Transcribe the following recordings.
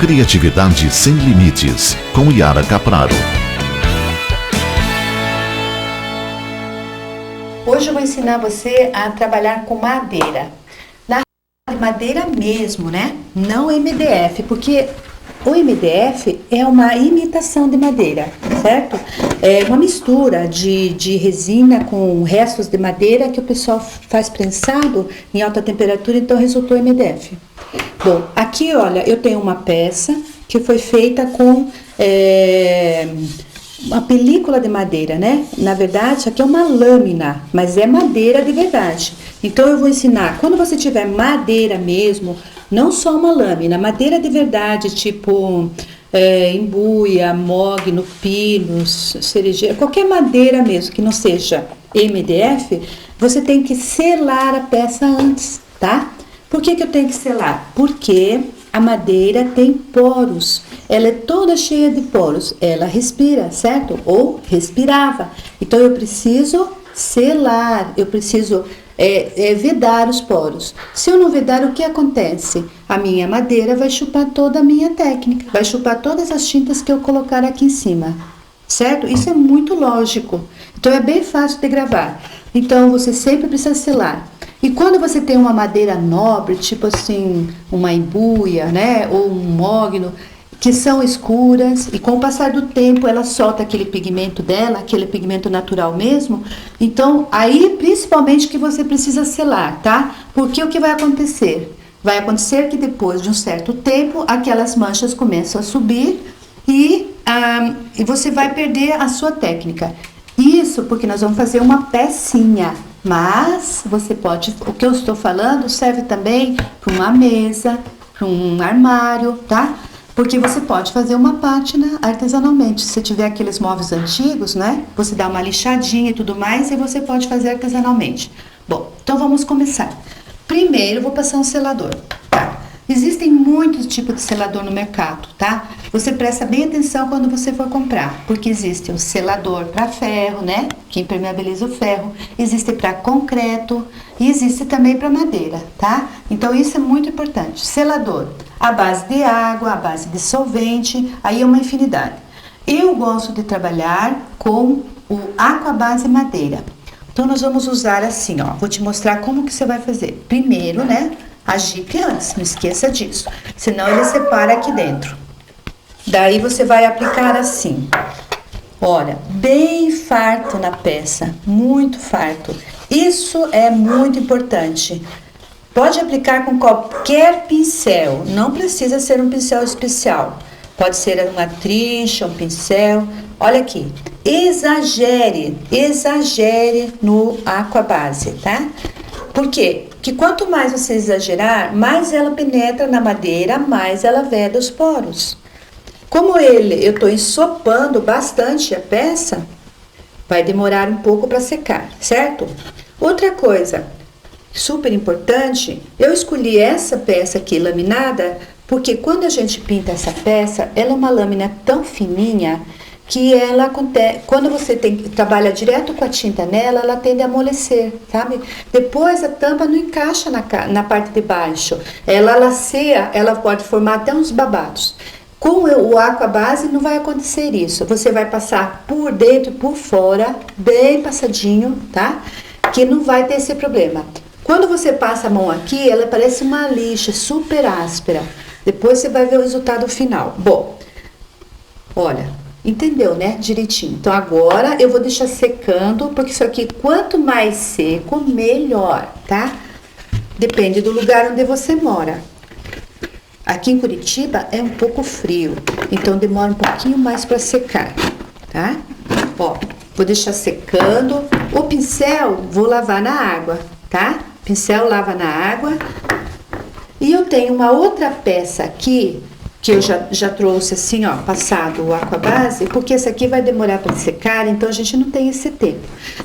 Criatividade sem limites, com Yara Capraro. Hoje eu vou ensinar você a trabalhar com madeira. Na madeira mesmo, né? Não MDF, porque o MDF é uma imitação de madeira, certo? É uma mistura de resina com restos de madeira que o pessoal faz prensado em alta temperatura, então resultou MDF. Bom, aqui olha, eu tenho uma peça que foi feita com uma película de madeira, né? Na verdade, aqui é uma lâmina, mas é madeira de verdade. Então eu vou ensinar, quando você tiver madeira mesmo, não só uma lâmina, madeira de verdade, tipo embuia, mogno, pinos, cerejeira, qualquer madeira mesmo que não seja MDF, você tem que selar a peça antes, tá? Por que eu tenho que selar? Porque a madeira tem poros, ela é toda cheia de poros, ela respira, certo? Ou respirava. Então eu preciso selar, eu preciso vedar os poros. Se eu não vedar, o que acontece? A minha madeira vai chupar toda a minha técnica, vai chupar todas as tintas que eu colocar aqui em cima, certo? Isso é muito lógico. Então é bem fácil de gravar. Então você sempre precisa selar. E quando você tem uma madeira nobre, tipo assim, uma embuia, né, ou um mogno, que são escuras, e com o passar do tempo ela solta aquele pigmento dela, aquele pigmento natural mesmo, então aí principalmente que você precisa selar, tá? Porque o que vai acontecer? Vai acontecer que depois de um certo tempo, aquelas manchas começam a subir e você vai perder a sua técnica. Isso porque nós vamos fazer uma pecinha. Mas você pode, o que eu estou falando serve também para uma mesa, para um armário, tá? Porque você pode fazer uma pátina artesanalmente. Se tiver aqueles móveis antigos, né? Você dá uma lixadinha e tudo mais e você pode fazer artesanalmente. Bom, então vamos começar. Primeiro eu vou passar um selador, tá? Existem muitos tipos de selador no mercado, tá? Você presta bem atenção quando você for comprar, porque existe o selador para ferro, né? Que impermeabiliza o ferro, existe para concreto e existe também para madeira, tá? Então isso é muito importante. Selador à base de água, à base de solvente, aí é uma infinidade. Eu gosto de trabalhar com o Aquabase madeira. Então nós vamos usar assim, ó. Vou te mostrar como que você vai fazer. Primeiro, né? A jipe antes, não esqueça disso, senão ele separa aqui dentro. Daí você vai aplicar assim, olha, bem farto na peça, muito farto. Isso é muito importante. Pode aplicar com qualquer pincel, não precisa ser um pincel especial. Pode ser uma trincha, um pincel. Olha aqui, exagere no Aquabase, tá? Por quê? Porque quanto mais você exagerar, mais ela penetra na madeira, mais ela veda os poros. Como eu estou ensopando bastante a peça, vai demorar um pouco para secar, certo? Outra coisa, super importante, eu escolhi essa peça aqui laminada, porque quando a gente pinta essa peça, ela é uma lâmina tão fininha, que ela acontece, quando você trabalha direto com a tinta nela, ela tende a amolecer, sabe? Depois a tampa não encaixa na parte de baixo, ela laceia, ela pode formar até uns babados. Com o Aquabase não vai acontecer isso, você vai passar por dentro e por fora, bem passadinho, tá? Que não vai ter esse problema. Quando você passa a mão aqui, ela parece uma lixa super áspera, depois você vai ver o resultado final. Bom, olha... Entendeu, né? Direitinho. Então, agora eu vou deixar secando, porque isso aqui, quanto mais seco, melhor, tá? Depende do lugar onde você mora. Aqui em Curitiba é um pouco frio, então demora um pouquinho mais para secar, tá? Ó, vou deixar secando. O pincel, vou lavar na água, tá? Pincel lava na água. E eu tenho uma outra peça aqui, que eu já trouxe assim, ó, passado o Aquabase, porque esse aqui vai demorar para secar, então a gente não tem esse tempo.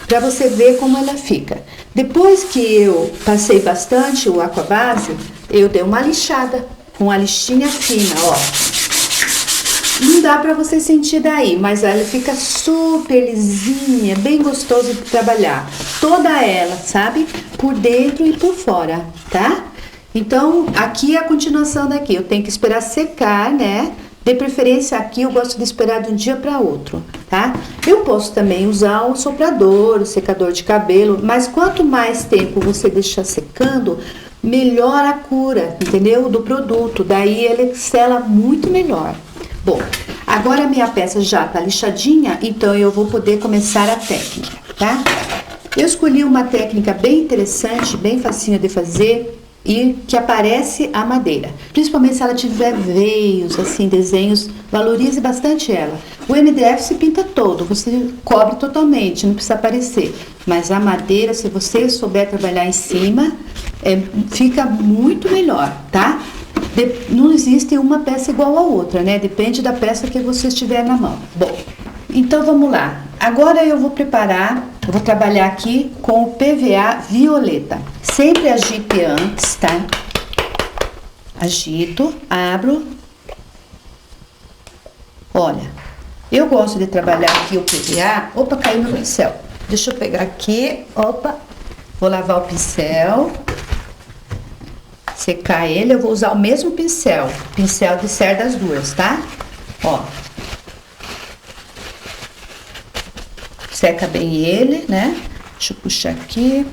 Para você ver como ela fica. Depois que eu passei bastante o Aquabase, eu dei uma lixada, com uma lixinha fina, ó. Não dá para você sentir daí, mas ela fica super lisinha, bem gostoso de trabalhar. Toda ela, sabe? Por dentro e por fora, tá? Então, aqui é a continuação daqui. Eu tenho que esperar secar, né? De preferência aqui eu gosto de esperar de um dia para outro, tá? Eu posso também usar o soprador, o secador de cabelo, mas quanto mais tempo você deixar secando, melhor a cura, entendeu? Do produto, daí ele sela muito melhor. Bom, agora a minha peça já tá lixadinha, então eu vou poder começar a técnica, tá? Eu escolhi uma técnica bem interessante, bem facinho de fazer, e que aparece a madeira, principalmente se ela tiver veios, assim, desenhos, valorize bastante ela. O MDF se pinta todo, você cobre totalmente, não precisa aparecer, mas a madeira, se você souber trabalhar em cima, fica muito melhor, tá? Não existe uma peça igual a outra, né? Depende da peça que você estiver na mão. Bom, então vamos lá. Agora eu vou trabalhar aqui com o PVA violeta. Sempre agite antes, tá? Agito, abro. Olha, eu gosto de trabalhar aqui o PVA. Opa, caiu meu pincel. Deixa eu pegar aqui, opa. Vou lavar o pincel. Secar ele, eu vou usar o mesmo pincel. Pincel de cerdas duras, tá? Ó. Seca bem ele, né? Deixa eu puxar aqui.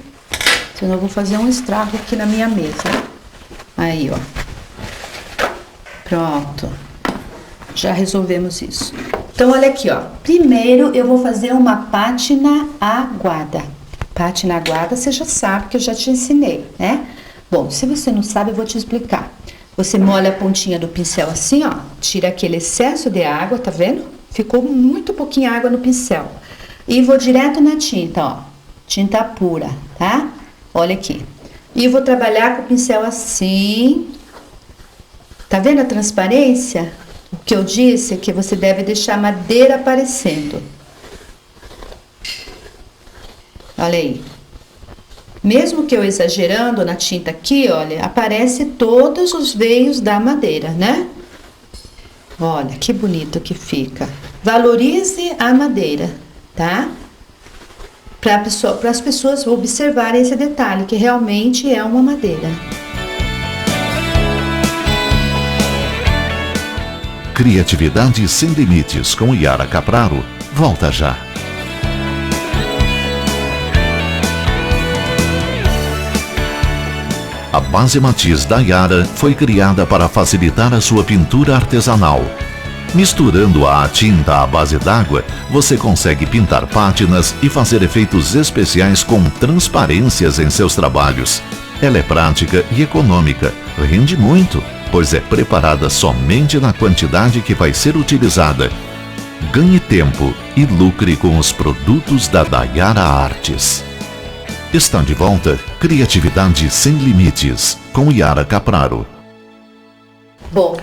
Senão eu vou fazer um estrago aqui na minha mesa. Aí, ó. Pronto. Já resolvemos isso. Então, olha aqui, ó. Primeiro, eu vou fazer uma pátina aguada. Pátina aguada, você já sabe que eu já te ensinei, né? Bom, se você não sabe, eu vou te explicar. Você molha a pontinha do pincel assim, ó. Tira aquele excesso de água, tá vendo? Ficou muito pouquinha água no pincel. E vou direto na tinta, ó. Tinta pura, tá? Olha aqui. E vou trabalhar com o pincel assim. Tá vendo a transparência? O que eu disse é que você deve deixar a madeira aparecendo. Olha aí. Mesmo que eu exagerando na tinta aqui, olha, aparece todos os veios da madeira, né? Olha, que bonito que fica. Valorize a madeira, tá? Para as pessoas observarem esse detalhe, que realmente é uma madeira. Criatividade sem limites com Yara Capraro. Volta já. A base matiz da Yara foi criada para facilitar a sua pintura artesanal. Misturando a tinta à base d'água, você consegue pintar pátinas e fazer efeitos especiais com transparências em seus trabalhos. Ela é prática e econômica, rende muito, pois é preparada somente na quantidade que vai ser utilizada. Ganhe tempo e lucre com os produtos da Dayara Artes. Está de volta Criatividade Sem Limites, com Yara Capraro. Bom,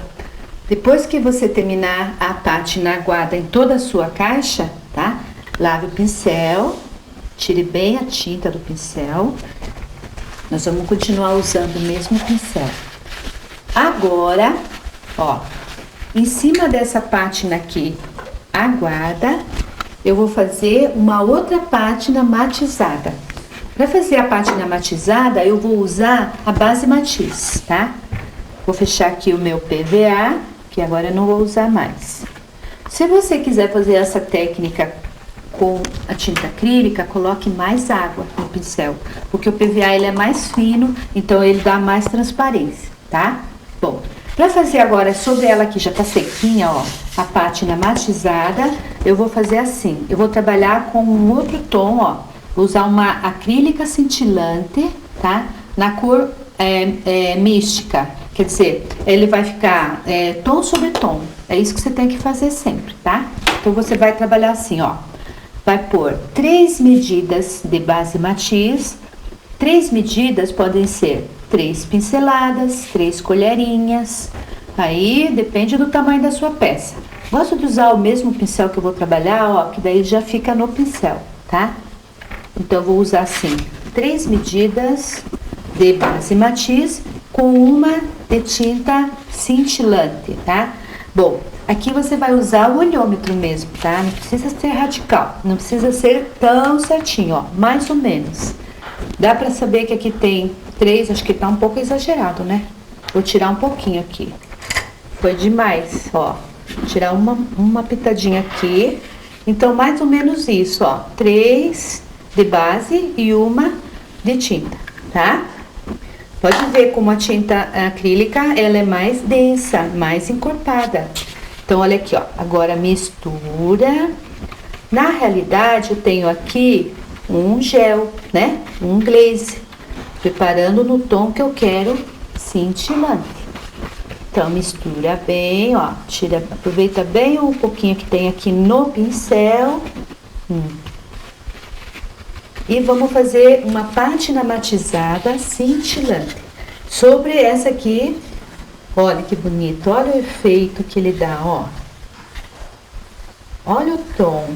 depois que você terminar a pátina aguada em toda a sua caixa, tá? Lave o pincel, tire bem a tinta do pincel. Nós vamos continuar usando o mesmo pincel. Agora, ó, em cima dessa pátina aqui aguada, eu vou fazer uma outra pátina matizada. Para fazer a pátina matizada, eu vou usar a base matiz, tá? Vou fechar aqui o meu PVA, que agora eu não vou usar mais. Se você quiser fazer essa técnica com a tinta acrílica, coloque mais água no pincel, porque o PVA ele é mais fino, então ele dá mais transparência, tá? Bom, para fazer agora sobre ela aqui, já tá sequinha, ó, a pátina matizada, eu vou fazer assim, eu vou trabalhar com um outro tom, ó. Vou usar uma acrílica cintilante, tá? Na cor mística. Quer dizer, ele vai ficar tom sobre tom. É isso que você tem que fazer sempre, tá? Então, você vai trabalhar assim, ó. Vai pôr 3 medidas de base matiz. 3 medidas podem ser 3 pinceladas, 3 colherinhas. Aí, depende do tamanho da sua peça. Gosto de usar o mesmo pincel que eu vou trabalhar, ó, que daí já fica no pincel, tá? Então, eu vou usar assim, 3 medidas de base matiz com uma de tinta cintilante, tá? Bom, aqui você vai usar o olhômetro mesmo, tá? Não precisa ser radical, não precisa ser tão certinho, ó, mais ou menos. Dá pra saber que aqui tem 3, acho que tá um pouco exagerado, né? Vou tirar um pouquinho aqui. Foi demais, ó. Vou tirar uma pitadinha aqui. Então, mais ou menos isso, ó. 3 de base e 1 de tinta, tá? Pode ver como a tinta acrílica, ela é mais densa, mais encorpada. Então, olha aqui, ó. Agora, mistura. Na realidade, eu tenho aqui um gel, né? Um glaze. Preparando no tom que eu quero, cintilante. Então, mistura bem, ó. Aproveita bem um pouquinho que tem aqui no pincel. E vamos fazer uma pátina matizada cintilante. Sobre essa aqui, olha que bonito, olha o efeito que ele dá, ó. Olha o tom.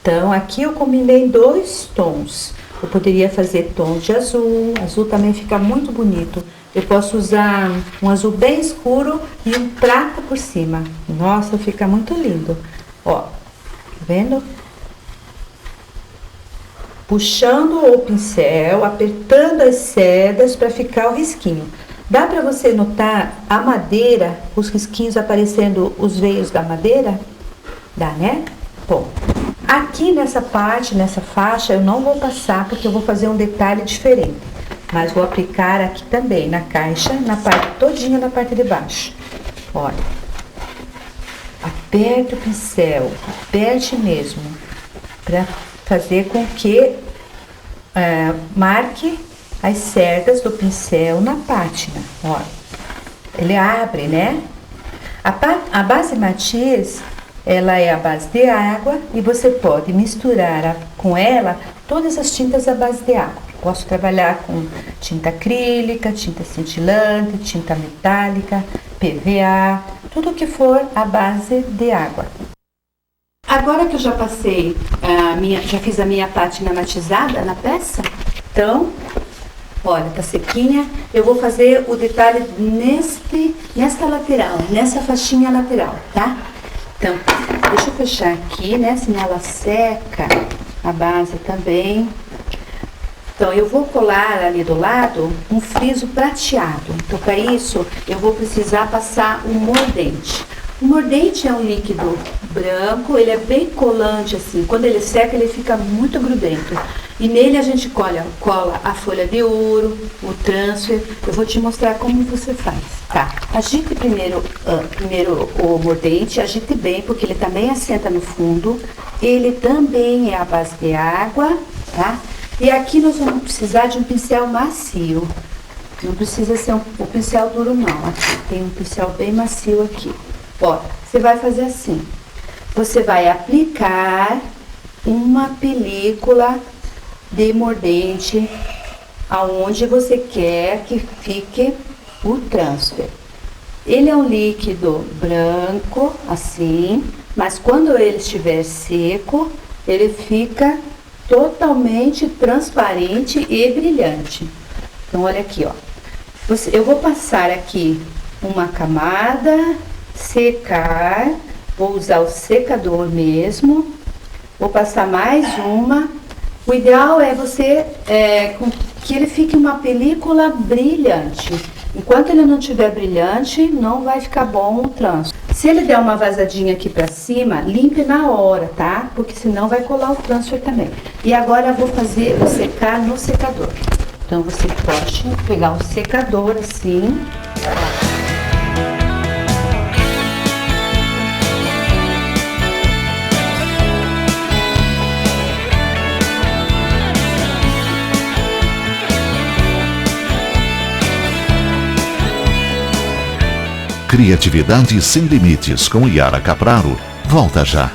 Então, aqui eu combinei 2 tons. Eu poderia fazer tom de azul. Azul também fica muito bonito. Eu posso usar um azul bem escuro e um prata por cima. Nossa, fica muito lindo. Ó, tá vendo? Puxando o pincel, apertando as cerdas para ficar o risquinho. Dá para você notar a madeira, os risquinhos aparecendo, os veios da madeira? Dá, né? Bom, aqui nessa parte, nessa faixa, eu não vou passar porque eu vou fazer um detalhe diferente. Mas vou aplicar aqui também, na caixa, na parte todinha da parte de baixo. Olha. Aperte o pincel, aperte mesmo, para fazer com que marque as cerdas do pincel na pátina. Olha. Ele abre, né? A base matiz, ela é a base de água e você pode misturar com ela todas as tintas à base de água. Posso trabalhar com tinta acrílica, tinta cintilante, tinta metálica, PVA, tudo que for à base de água. Agora que eu já passei já fiz a minha pátina matizada na peça, então, olha, tá sequinha. Eu vou fazer o detalhe nesta lateral, nessa faixinha lateral, tá? Então, deixa eu fechar aqui, né? Senão ela seca a base também. Então, eu vou colar ali do lado um friso prateado. Então, para isso, eu vou precisar passar um mordente. O mordente é um líquido branco, ele é bem colante assim. Quando ele seca, ele fica muito grudento. E nele a gente cola a folha de ouro, o transfer. Eu vou te mostrar como você faz, tá? Agite primeiro o mordente, agite bem, porque ele também assenta no fundo. Ele também é à base de água, tá? E aqui nós vamos precisar de um pincel macio. Não precisa ser um pincel duro não. Aqui tem um pincel bem macio aqui. Ó, você vai fazer assim. Você vai aplicar uma película de mordente aonde você quer que fique o transfer. Ele é um líquido branco, assim, mas quando ele estiver seco, ele fica totalmente transparente e brilhante. Então, olha aqui, ó. Eu vou passar aqui uma camada, secar, vou usar o secador mesmo, vou passar mais uma. O ideal é você que ele fique uma película brilhante. Enquanto ele não estiver brilhante, não vai ficar bom o tranço. Se ele der uma vazadinha aqui pra cima, limpe na hora, tá? Porque senão vai colar o transfer também. E agora eu vou secar no secador. Então você pode pegar um secador assim. Criatividade sem limites com Yara Capraro. Volta já.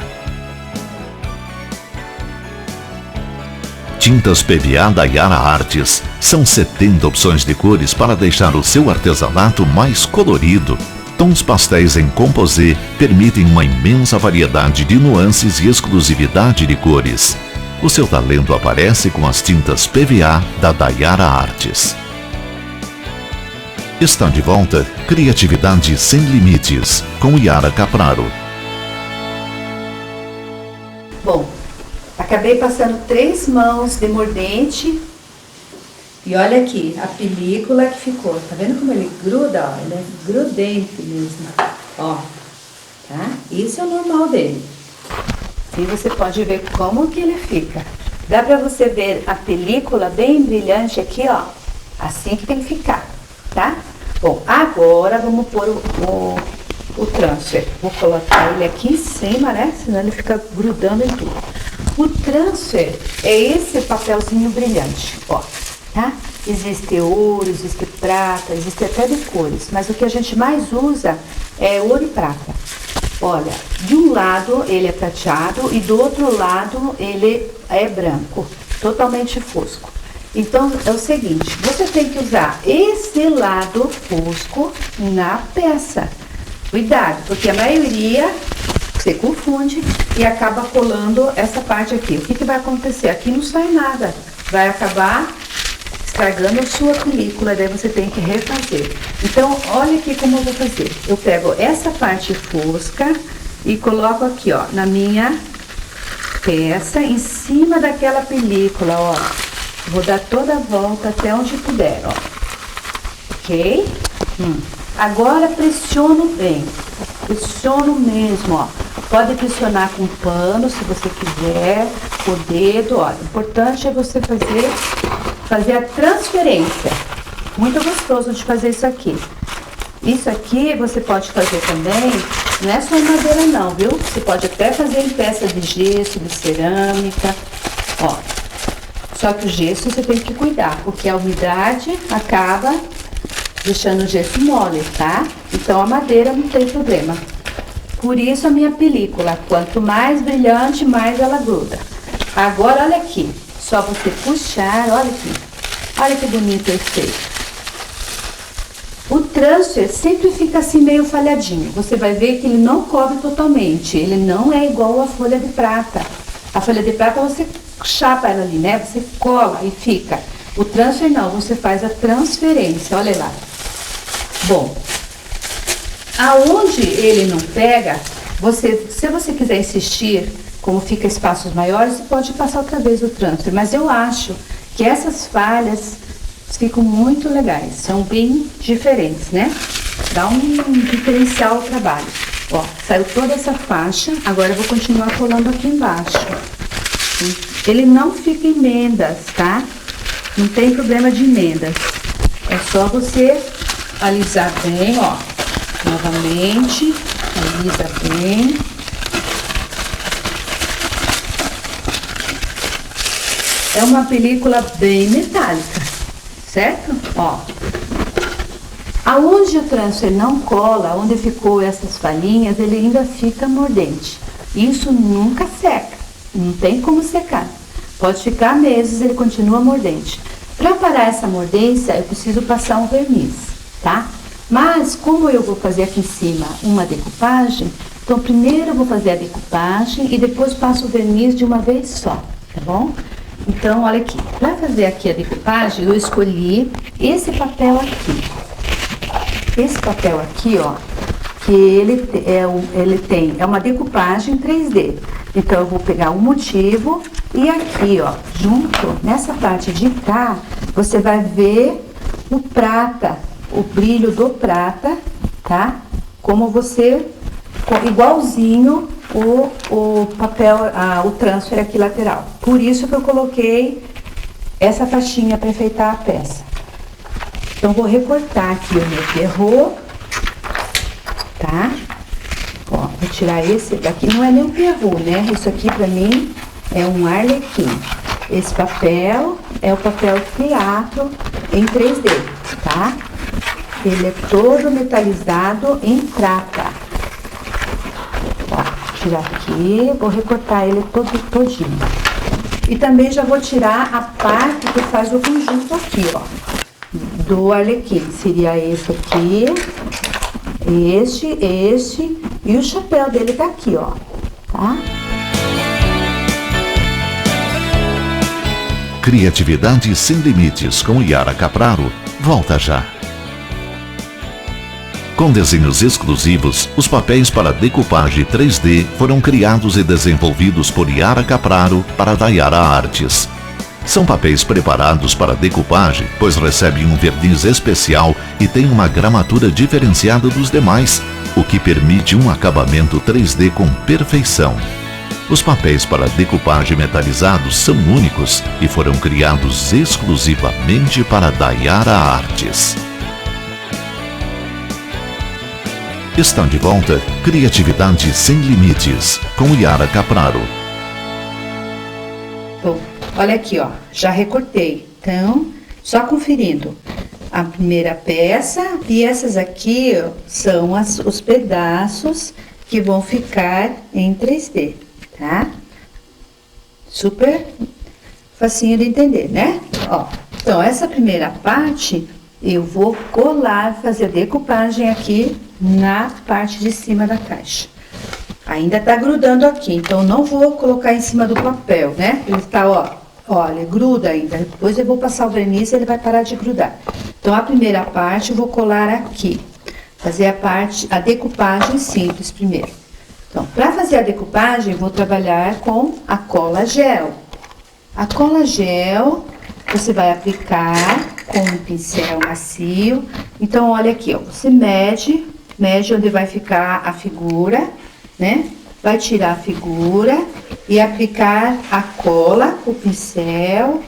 Tintas PVA da Yara Artes. São 70 opções de cores para deixar o seu artesanato mais colorido. Tons pastéis em composê permitem uma imensa variedade de nuances e exclusividade de cores. O seu talento aparece com as tintas PVA da Yara Artes. Está de volta Criatividade Sem Limites, com Yara Capraro. Bom, tá Acabei passando 3 mãos de mordente. E olha aqui, a película que ficou. Tá vendo como ele gruda? Ó, ele é grudento mesmo. Ó, tá? Isso é o normal dele. E você pode ver como que ele fica. Dá pra você ver a película bem brilhante aqui, ó. Assim que tem que ficar, tá? Bom, agora vamos pôr o transfer. Vou colocar ele aqui em cima, né? Senão ele fica grudando em tudo. O transfer é esse papelzinho brilhante, ó, tá? Existe ouro, existe prata, existe até de cores. Mas o que a gente mais usa é ouro e prata. Olha, de um lado ele é prateado e do outro lado ele é branco, totalmente fosco. Então é o seguinte, você tem que usar esse lado fosco na peça. Cuidado, porque a maioria você confunde e acaba colando essa parte aqui. O que vai acontecer? Aqui não sai nada, vai acabar estragando a sua película, daí você tem que refazer. Então, olha aqui como eu vou fazer. Eu pego essa parte fosca e coloco aqui, ó, na minha peça, em cima daquela película, ó. Vou dar toda a volta até onde puder, ó. Ok? Agora pressiono bem. Pressiono mesmo, ó. Pode pressionar com pano, se você quiser, o dedo, ó. O importante é você fazer a transferência. Muito gostoso de fazer isso aqui. Isso aqui você pode fazer também, não é só em madeira não, viu? Você pode até fazer em peça de gesso, de cerâmica, ó. Só que o gesso você tem que cuidar, porque a umidade acaba deixando o gesso mole, tá? Então a madeira não tem problema. Por isso a minha película, quanto mais brilhante, mais ela gruda. Agora olha aqui, só você puxar, olha aqui. Olha que bonito esse feito. O transfer sempre fica assim meio falhadinho. Você vai ver que ele não cobre totalmente. Ele não é igual a folha de prata. A folha de prata você chapa ela ali, né? Você cola e fica. O transfer não, você faz a transferência. Olha lá. Bom, aonde ele não pega, se você quiser insistir, como fica espaços maiores, você pode passar outra vez o transfer. Mas eu acho que essas falhas ficam muito legais, são bem diferentes, né? Dá um diferencial ao trabalho. Ó, saiu toda essa faixa, agora eu vou continuar colando aqui embaixo. Ele não fica em emendas, tá? Não tem problema de emendas. É só você alisar bem, ó. Novamente, alisa bem. É uma película bem metálica, certo? Ó, aonde o transfer não cola, onde ficou essas falhinhas, ele ainda fica mordente. Isso nunca seca, não tem como secar. Pode ficar meses, ele continua mordente. Para parar essa mordência, eu preciso passar um verniz, tá? Mas, como eu vou fazer aqui em cima uma decupagem, então primeiro eu vou fazer a decupagem e depois passo o verniz de uma vez só, tá bom? Então, olha aqui, para fazer aqui a decupagem, eu escolhi esse papel aqui. Esse papel aqui, ó, que ele é uma decupagem 3D. Então, eu vou pegar um motivo e aqui, ó, junto, nessa parte de cá, você vai ver o prata, o brilho do prata, tá? Como você, igualzinho o papel, o transfer aqui lateral. Por isso que eu coloquei essa faixinha para enfeitar a peça. Então, vou recortar aqui o meu ferro, tá? Ó, vou tirar esse daqui, não é nem um ferro, né? Isso aqui pra mim é um arlequim. Esse papel é o papel teatro em 3D, tá? Ele é todo metalizado em prata. Tirar aqui, vou recortar ele todinho. E também já vou tirar a parte que faz o conjunto aqui, ó, do arlequim. Seria esse aqui, este e o chapéu dele tá aqui, ó, tá? Criatividade sem limites com Yara Capraro. Volta já. Com desenhos exclusivos, os papéis para decupagem 3D foram criados e desenvolvidos por Yara Capraro para Dayara Artes. São papéis preparados para decupagem, pois recebem um verniz especial e têm uma gramatura diferenciada dos demais, o que permite um acabamento 3D com perfeição. Os papéis para decupagem metalizados são únicos e foram criados exclusivamente para Dayara Artes. Está de volta Criatividade Sem Limites, com Yara Capraro. Bom, olha aqui, ó, já recortei. Então, só conferindo. A primeira peça, e essas aqui ó, são os pedaços que vão ficar em 3D, tá? Super facinho de entender, né? Ó, então, essa primeira parte, eu vou colar, fazer decupagem aqui na parte de cima da caixa. Ainda tá grudando aqui, então não vou colocar em cima do papel, né? Ele tá, ó, olha, gruda ainda. Depois eu vou passar o verniz e ele vai parar de grudar. Então, a primeira parte eu vou colar aqui. Fazer a decupagem simples primeiro. Então, para fazer a decupagem, eu vou trabalhar com a cola gel. A cola gel, você vai aplicar com um pincel macio. Então, olha aqui, ó, você mede onde vai ficar a figura, né? Vai tirar a figura e aplicar a cola com o pincel,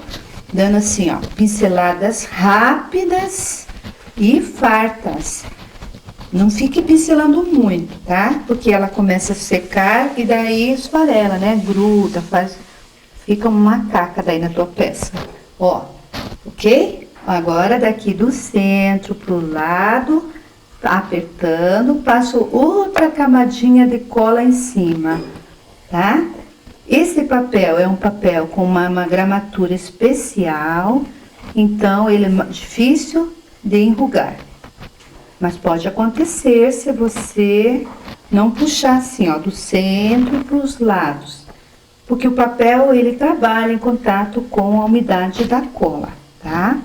dando assim, ó, pinceladas rápidas e fartas. Não fique pincelando muito, tá? Porque ela começa a secar e daí esfarela, né? Gruda, fica uma caca daí na tua peça. Ó, ok? Agora daqui do centro pro lado, apertando, passo outra camadinha de cola em cima, tá? Esse papel é um papel com uma gramatura especial, então ele é difícil de enrugar. Mas pode acontecer se você não puxar assim, ó, do centro para os lados. Porque o papel, ele trabalha em contato com a umidade da cola, tá?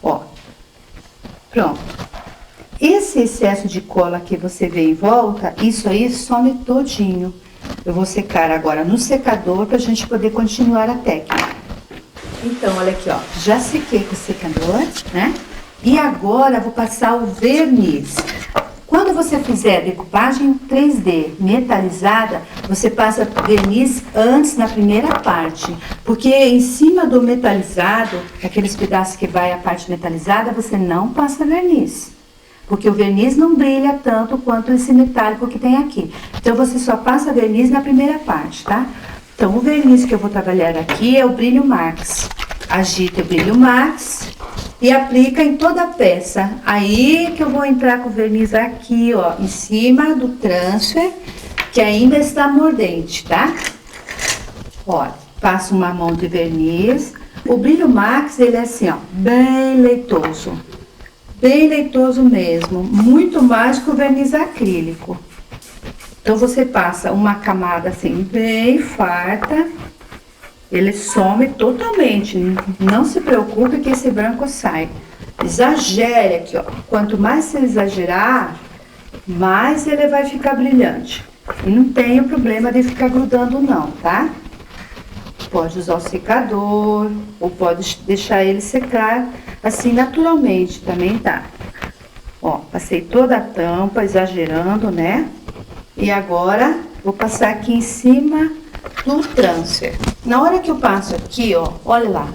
Ó, pronto. Esse excesso de cola que você vê em volta, isso aí some todinho. Eu vou secar agora no secador para a gente poder continuar a técnica. Então, olha aqui, ó, já sequei com o secador, né? E agora vou passar o verniz. Quando você fizer a decupagem 3D metalizada, você passa verniz antes na primeira parte. Porque em cima do metalizado, aqueles pedaços que vai a parte metalizada, você não passa verniz. Porque o verniz não brilha tanto quanto esse metálico que tem aqui. Então, você só passa verniz na primeira parte, tá? Então, o verniz que eu vou trabalhar aqui é o Brilho Max. Agita o Brilho Max e aplica em toda a peça. Aí que eu vou entrar com o verniz aqui, ó, em cima do transfer, que ainda está mordente, tá? Olha, passo uma mão de verniz. O Brilho Max, ele é assim, ó, bem leitoso. Bem leitoso mesmo, muito mais que o verniz acrílico. Então, você passa uma camada assim, bem farta, ele some totalmente, não se preocupe que esse branco sai. Exagere aqui, ó, quanto mais você exagerar, mais ele vai ficar brilhante. E não tem o problema de ficar grudando não, tá? Pode usar o secador, ou pode deixar ele secar assim naturalmente, também tá. Ó, passei toda a tampa, exagerando, né? E agora, vou passar aqui em cima do transfer. Na hora que eu passo aqui, ó, olha lá,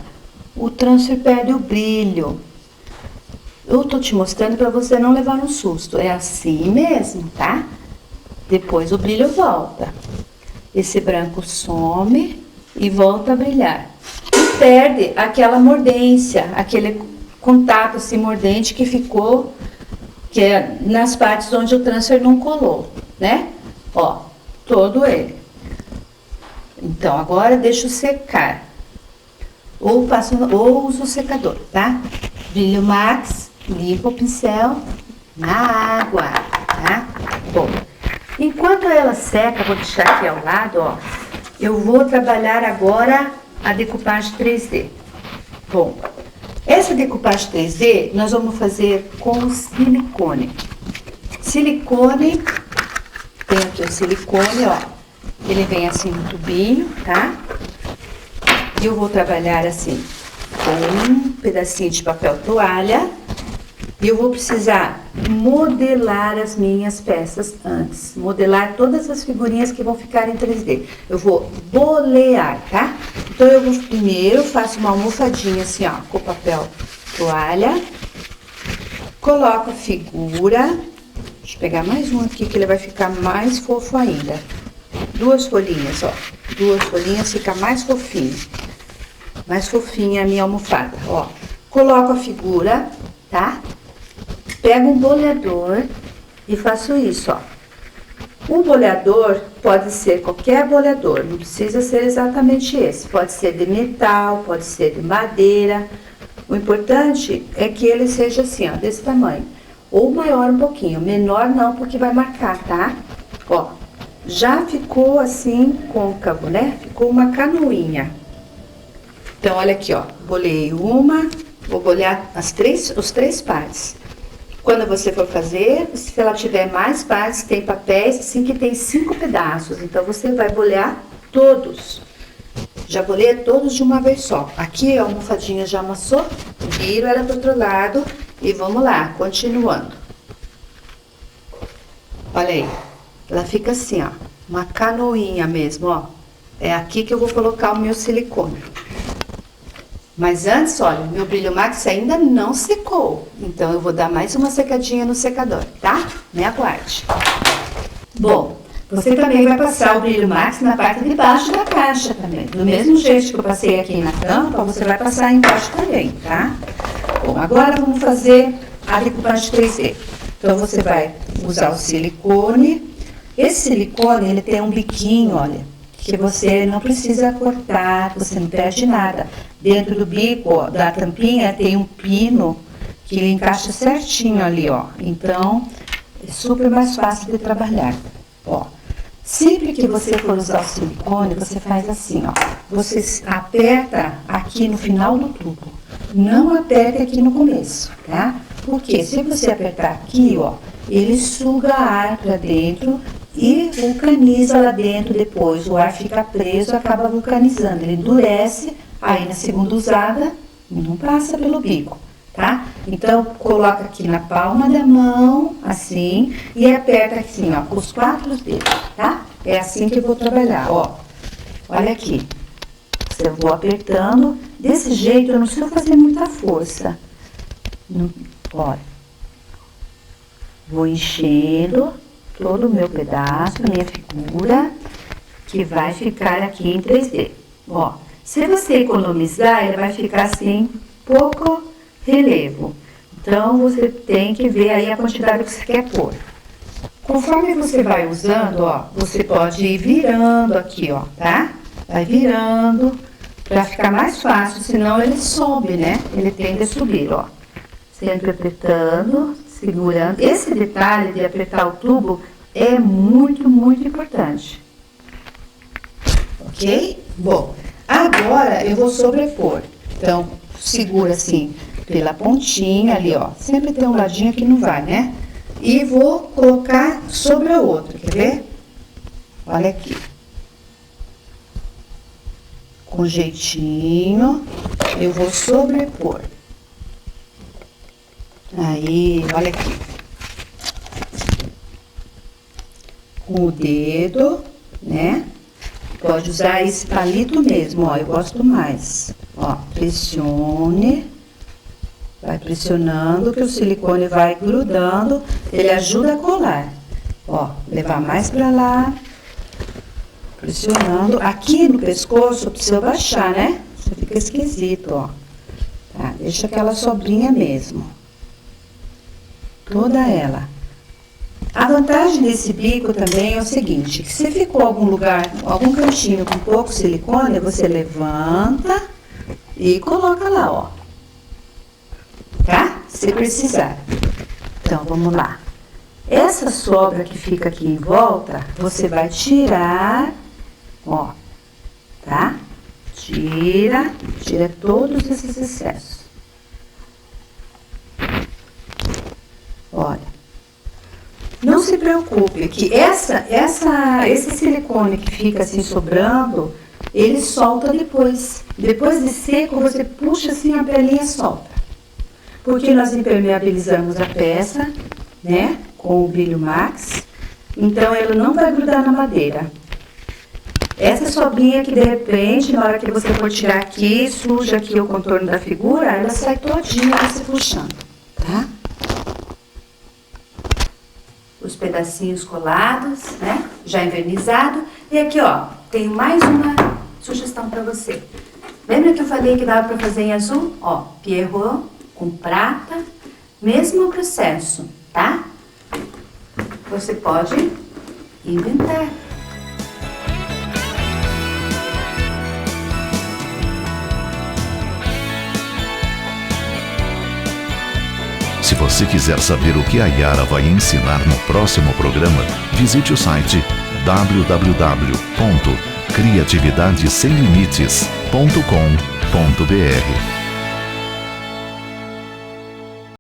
o transfer perde o brilho. Eu tô te mostrando pra você não levar um susto. É assim mesmo, tá? Depois o brilho volta. Esse branco some e volta a brilhar. E perde aquela mordência, aquele contato assim, mordente que ficou, que é nas partes onde o transfer não colou, né? Ó, todo ele. Então, agora deixo secar. Ou uso o secador, tá? Brilho Max, limpa o pincel na água, tá? Bom, enquanto ela seca, vou deixar aqui ao lado, ó. Eu vou trabalhar agora a decupagem 3D. Bom, essa decupagem 3D nós vamos fazer com silicone. silicone, tem aqui o silicone, ó. Ele vem assim no tubinho, tá? E eu vou trabalhar assim, com um pedacinho de papel toalha. E eu vou precisar modelar as minhas peças antes. Modelar todas as figurinhas que vão ficar em 3D. Eu vou bolear, tá? Então, eu vou primeiro, faço uma almofadinha assim, ó, com papel toalha. Coloco a figura. Deixa eu pegar mais um aqui, que ele vai ficar mais fofo ainda. 2 folhinhas, ó. 2 folhinhas, fica mais fofinho. Mais fofinha a minha almofada, ó. Coloco a figura, tá? Pego um boleador e faço isso, ó. O boleador pode ser qualquer boleador, não precisa ser exatamente esse. Pode ser de metal, pode ser de madeira. O importante é que ele seja assim, ó, desse tamanho. Ou maior um pouquinho, menor não, porque vai marcar, tá? Ó, já ficou assim, côncavo, né? Ficou uma canoinha. Então, olha aqui, ó. Bolei uma, vou bolear os 3 partes. Quando você for fazer, se ela tiver mais partes, tem papéis assim que tem 5 pedaços. Então, você vai bolear todos. Já boleia todos de uma vez só. Aqui a almofadinha já amassou, viro ela pro outro lado e vamos lá, continuando. Olha aí, ela fica assim, ó, uma canoinha mesmo, ó. É aqui que eu vou colocar o meu silicone. Mas antes, olha, meu brilho max ainda não secou. Então, eu vou dar mais uma secadinha no secador, tá? Me aguarde. Bom, você também vai passar o brilho max na parte de baixo da caixa também. Do mesmo jeito que eu passei aqui na tampa, você vai passar embaixo também, tá? Bom, agora vamos fazer a decupagem 3D. Então, você vai usar o silicone. Esse silicone, ele tem um biquinho, olha, que você não precisa cortar, você não perde nada. Dentro do bico, ó, da tampinha, tem um pino que ele encaixa certinho ali, ó. Então, é super mais fácil de trabalhar. Ó, sempre que você for usar o silicone, você faz assim, ó. Você aperta aqui no final do tubo. Não aperte aqui no começo, tá? Porque se você apertar aqui, ó, ele suga ar para dentro e vulcaniza lá dentro depois. O ar fica preso, acaba vulcanizando. Ele endurece, aí na segunda usada, não passa pelo bico, tá? Então, coloca aqui na palma da mão, assim, e aperta assim, ó, com os 4 dedos, tá? É assim que eu vou trabalhar, ó. Olha aqui. Eu vou apertando. Desse jeito, eu não preciso fazer muita força. Olha. Vou enchendo todo o meu pedaço, a minha figura, que vai ficar aqui em 3D. Ó, se você economizar, ele vai ficar assim, pouco relevo. Então, você tem que ver aí a quantidade que você quer pôr. Conforme você vai usando, ó, você pode ir virando aqui, ó, tá? Vai virando, pra ficar mais fácil, senão ele sobe, né? Ele tende a subir, ó. Sempre apertando, segurando. Esse detalhe de apertar o tubo é muito, muito importante. Ok? Bom, agora eu vou sobrepor. Então, segura assim pela pontinha ali, ó. Sempre tem um ladinho que não vai, né? E vou colocar sobre a outra, quer ver? Olha aqui. Com jeitinho, eu vou sobrepor. Aí, olha aqui. Com o dedo, né? Pode usar esse palito mesmo, ó, eu gosto mais. Ó, pressione. Vai pressionando que o silicone vai grudando, ele ajuda a colar. Ó, levar mais pra lá. Pressionando. Aqui no pescoço, precisa baixar, né? Isso fica esquisito, ó. Tá, deixa aquela sobrinha mesmo. Toda ela. A vantagem desse bico também é o seguinte, que se ficou algum lugar, algum cantinho com pouco silicone, você levanta e coloca lá, ó. Tá? Se precisar. Então, vamos lá. Essa sobra que fica aqui em volta, você vai tirar, ó, tá? Tira todos esses excessos. se preocupe, que esse silicone que fica assim sobrando, ele solta depois. Depois de seco, você puxa assim, a pelinha solta. Porque nós impermeabilizamos a peça, né, com o Brilho Max, então ele não vai grudar na madeira. Essa sobrinha que de repente, na hora que você for tirar aqui, suja aqui o contorno da figura, ela sai todinha você puxando, tá? Os pedacinhos colados, né, já envernizado. E aqui, ó, tenho mais uma sugestão para você. Lembra que eu falei que dava para fazer em azul? Ó, Pierrot com prata, mesmo processo, tá? Você pode inventar. Se você quiser saber o que a Yara vai ensinar no próximo programa, visite o site www.criatividadesemlimites.com.br.